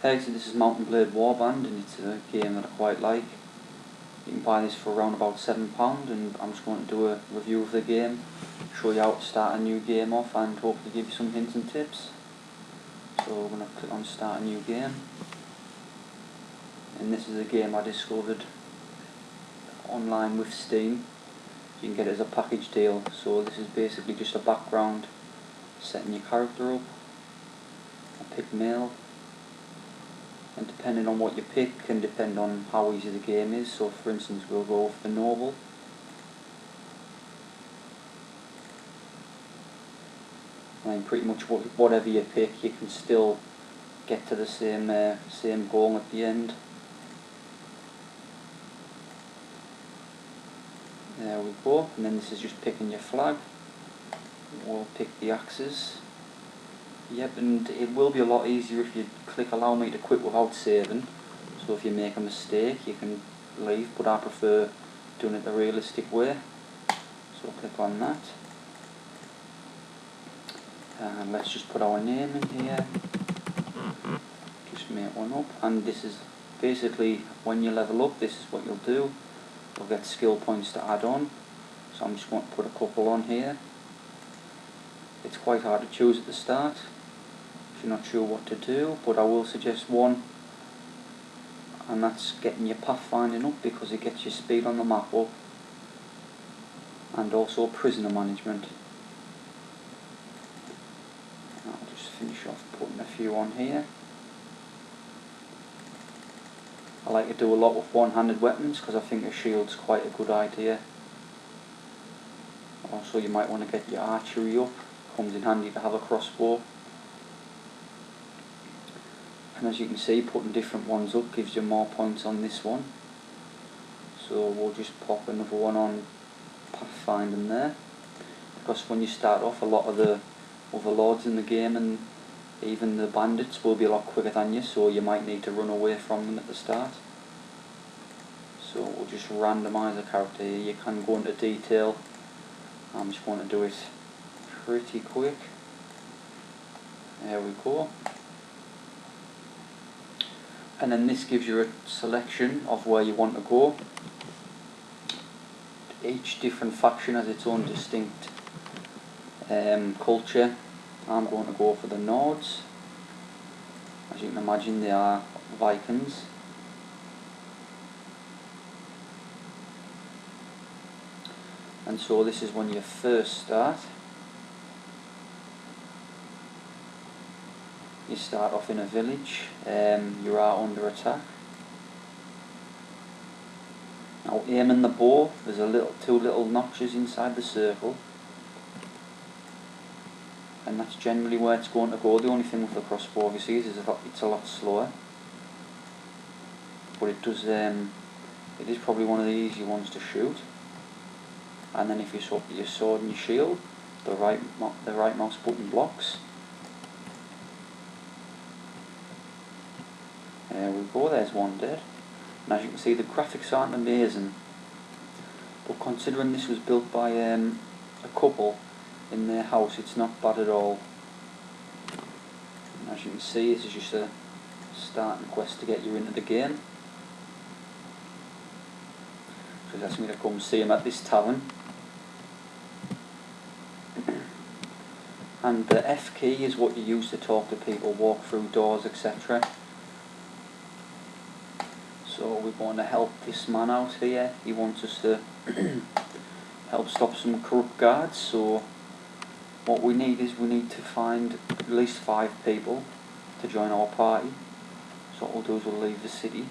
Hey, so this is Mount&Blade Warband, and it's a game that I quite like. You can buy this for around about £7, and I'm just going to do a review of the game, show you how to start a new game off, and hopefully give you some hints and tips. So we're going to click on start a new game, and this is a game I discovered online with Steam. You can get it as a package deal. So this is basically just a background, setting your character up. I pick male, and depending on what you pick can depend on how easy the game is. So for instance, we'll go for the noble, and pretty much whatever you pick, you can still get to the same goal at the end. There we go. And then this is just picking your flag. We'll pick the axes. Yep, and it will be a lot easier if you click allow me to quit without saving. So if you make a mistake, you can leave, but I prefer doing it the realistic way. So click on that. And let's just put our name in here. Just make one up. And this is basically when you level up, this is what you'll do. You'll get skill points to add on. So I'm just going to put a couple on here. It's quite hard to choose at the start if you're not sure what to do, but I will suggest one, and that's getting your pathfinding up, because it gets your speed on the map up, and also prisoner management. I'll just finish off putting a few on here. I like to do a lot with one-handed weapons because I think a shield's quite a good idea. Also, you might want to get your archery up. Comes in handy to have a crossbow. And as you can see, putting different ones up gives you more points on this one. So we'll just pop another one on pathfinding there, because when you start off, a lot of the overlords in the game and even the bandits will be a lot quicker than you, so you might need to run away from them at the start. So we'll just randomise the character here. You can go into detail. I'm just going to do it pretty quick. There we go. And then this gives you a selection of where you want to go. Each different faction has its own distinct culture. I'm going to go for the Nords. As you can imagine, they are Vikings. And so this is when you first start. You start off in a village. You are under attack. Now aiming the bow, there's two little notches inside the circle, and that's generally where it's going to go. The only thing with the crossbow obviously is it's a lot slower, but it is probably one of the easy ones to shoot. And then if you swap your sword and your shield, the right mouse button blocks. There we go, there's one dead. And as you can see, the graphics aren't amazing, but considering this was built by a couple in their house, it's not bad at all. And as you can see, this is just a starting quest to get you into the game. So he's asked me to come see him at this tavern. And the F key is what you use to talk to people, walk through doors, etc. So we're going to help this man out here. He wants us to help stop some corrupt guards. So what we need to find at least 5 people to join our party. So what we'll do is we'll leave the city,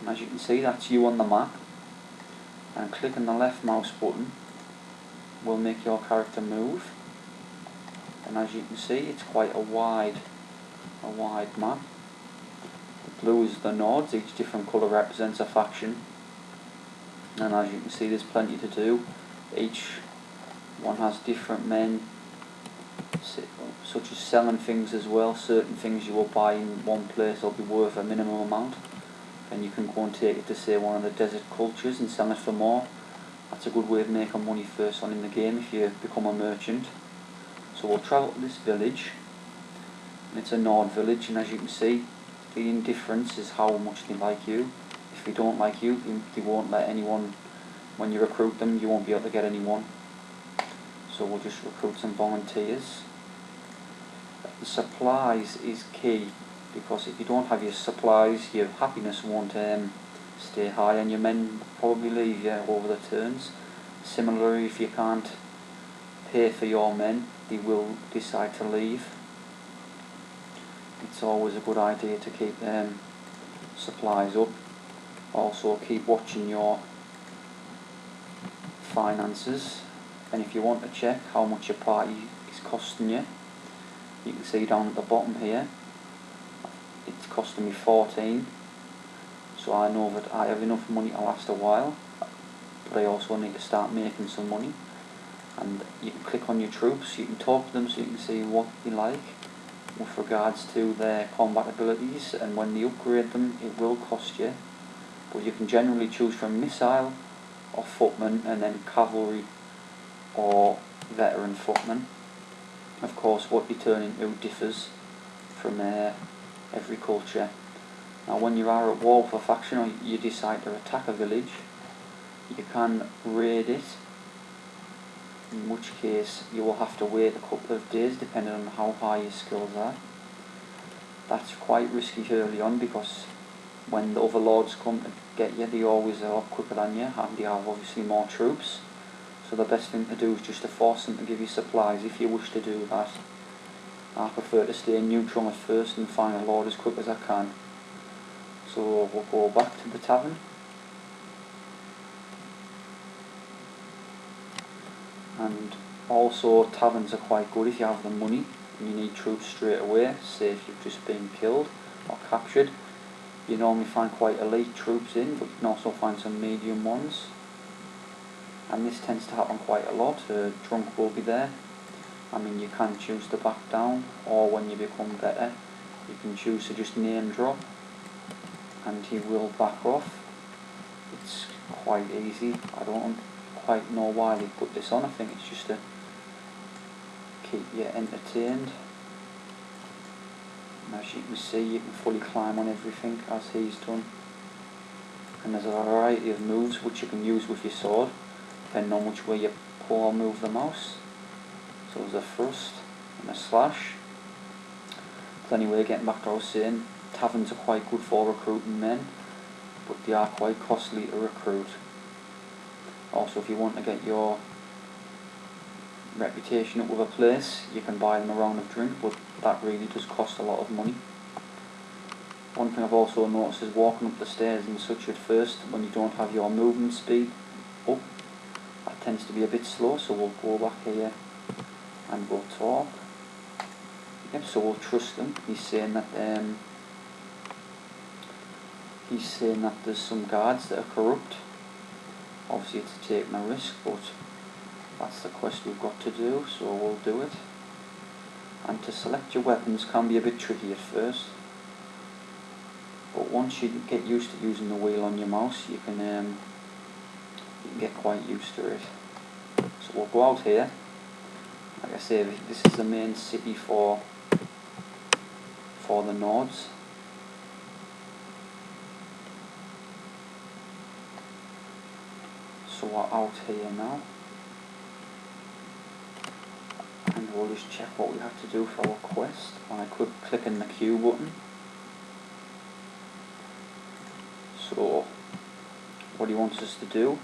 and as you can see, that's you on the map, and clicking the left mouse button will make your character move. And as you can see, it's quite a wide map. The blue is the Nords. Each different colour represents a faction, and as you can see, there's plenty to do. Each one has different men, such as selling things as well. Certain things you will buy in one place will be worth a minimum amount, and you can go and take it to, say, one of the desert cultures and sell it for more. That's a good way of making money first on in the game if you become a merchant. So we'll travel to this village, and it's a Nord village, and as you can see, the indifference is how much they like you. If they don't like you, they won't let anyone, when you recruit them, you won't be able to get anyone. So we'll just recruit some volunteers. The supplies is key, because if you don't have your supplies, your happiness won't stay high, and your men probably leave you over the turns. Similarly, if you can't pay for your men, they will decide to leave. It's always a good idea to keep supplies up. Also keep watching your finances, and if you want to check how much your party is costing you, you can see down at the bottom here, it's costing me 14, so I know that I have enough money to last a while, but I also need to start making some money. And you can click on your troops, you can talk to them so you can see what they like with regards to their combat abilities, and when you upgrade them it will cost you, but you can generally choose from missile or footman, and then cavalry or veteran footman. Of course what you turn into differs from every culture. Now when you are at war with a faction, or you decide to attack a village, you can raid it, in which case you will have to wait a couple of days depending on how high your skills are. That's quite risky early on, because when the overlords come to get you, they always are a lot quicker than you, and they have obviously more troops. So the best thing to do is just to force them to give you supplies if you wish to do that. I prefer to stay neutral at first and find a lord as quick as I can. So we'll go back to the tavern. And also taverns are quite good if you have the money and you need troops straight away. Say if you've just been killed or captured, you normally find quite elite troops in, but you can also find some medium ones, and this tends to happen quite a lot. A drunk will be there. I mean, you can choose to back down, or when you become better you can choose to just name drop and he will back off. It's quite easy. I don't quite know why they put this on. I think it's just to keep you entertained. And as you can see, you can fully climb on everything as he's done, and there's a variety of moves which you can use with your sword depending on which way you pull or move the mouse. So there's a thrust and a slash. But anyway, getting back to what I was saying, taverns are quite good for recruiting men, but they are quite costly to recruit. Also, if you want to get your reputation up with a place, you can buy them a round of drink, but that really does cost a lot of money. One thing I've also noticed is walking up the stairs and such at first, when you don't have your movement speed up, that tends to be a bit slow. So we'll go back here and we'll talk. Yep, so we'll trust him. He's saying that there's some guards that are corrupt. Obviously it's taking a risk, but that's the quest we've got to do, so we'll do it. And to select your weapons can be a bit tricky at first, but once you get used to using the wheel on your mouse, you can get quite used to it. So we'll go out here. Like I say, this is the main city for the Nords. So we're out here now, and we'll just check what we have to do for our quest by clicking the Q button. So what he wants us to do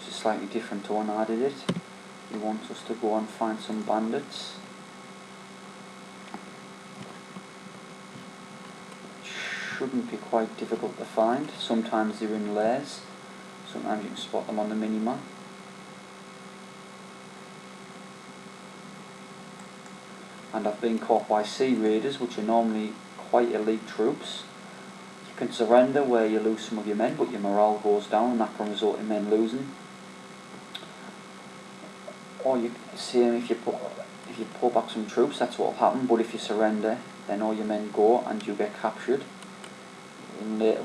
is slightly different to when I did it. He wants us to go and find some bandits. Shouldn't be quite difficult to find. Sometimes they're in lairs, sometimes you can spot them on the mini-map. And I've been caught by sea raiders, which are normally quite elite troops. You can surrender where you lose some of your men, but your morale goes down and that can result in men losing. Or you see if you pull back some troops, that's what will happen. But if you surrender, then all your men go and you get captured,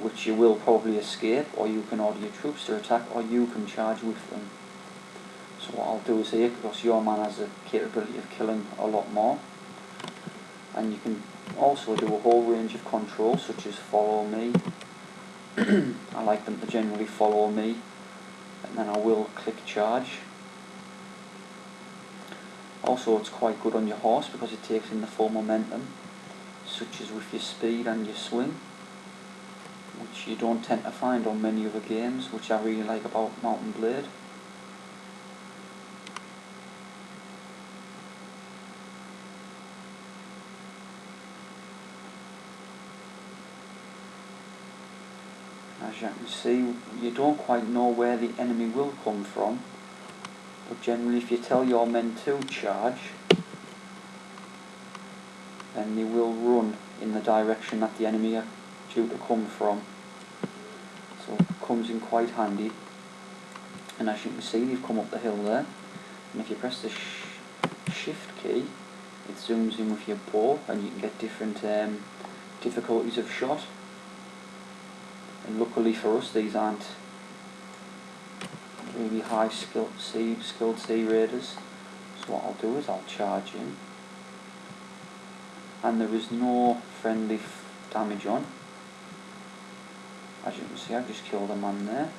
which you will probably escape, or you can order your troops to attack, or you can charge with them. So what I'll do is here, because your man has the capability of killing a lot more, And you can also do a whole range of controls such as follow me. I like them to generally follow me, and then I will click charge. Also, it's quite good on your horse because it takes in the full momentum, such as with your speed and your swing, which you don't tend to find on many other games, which I really like about Mount&Blade. As you can see, you don't quite know where the enemy will come from, but generally if you tell your men to charge, then they will run in the direction that the enemy are due to come from. So it comes in quite handy. And as you can see, they've come up the hill there, and if you press the shift key, it zooms in with your bow, and you can get different difficulties of shot. And luckily for us, these aren't really high skilled sea raiders. So what I'll do is I'll charge in, and there is no friendly damage on. As you can see, I've just killed a man there.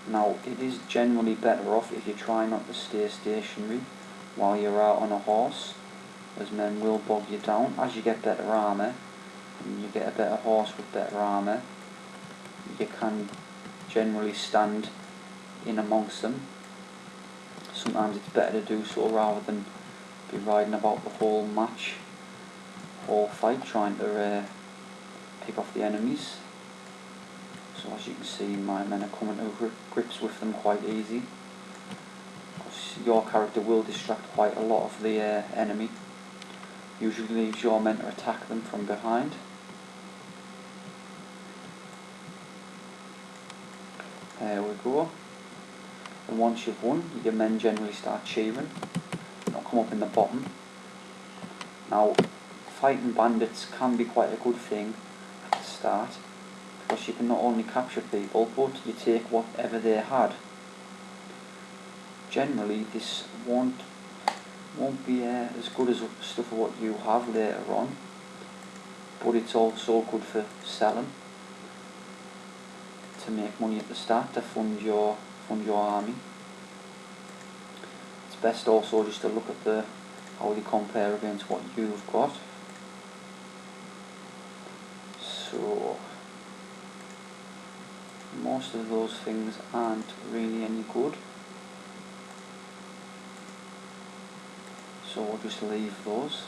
Now, it is generally better off if you try not to stay stationary while you're out on a horse, as men will bog you down. As you get better armour, and you get a better horse with better armour, you can generally stand in amongst them. Sometimes it's better to do so rather than be riding about the whole match, whole fight, trying to pick off the enemies. So as you can see, my men are coming to grips with them quite easy. Your character will distract quite a lot of the enemy. Usually leaves your men to attack them from behind. There we go. And once you've won, your men generally start cheering. They'll come up in the bottom. Now, fighting bandits can be quite a good thing at the start, because you can not only capture people, but you take whatever they had. Generally, this won't be as good as stuff of what you have later on, but it's also good for selling, to make money at the start to fund your army. It's best also just to look at how they compare against what you've got. So most of those things aren't really any good, so we'll just leave those.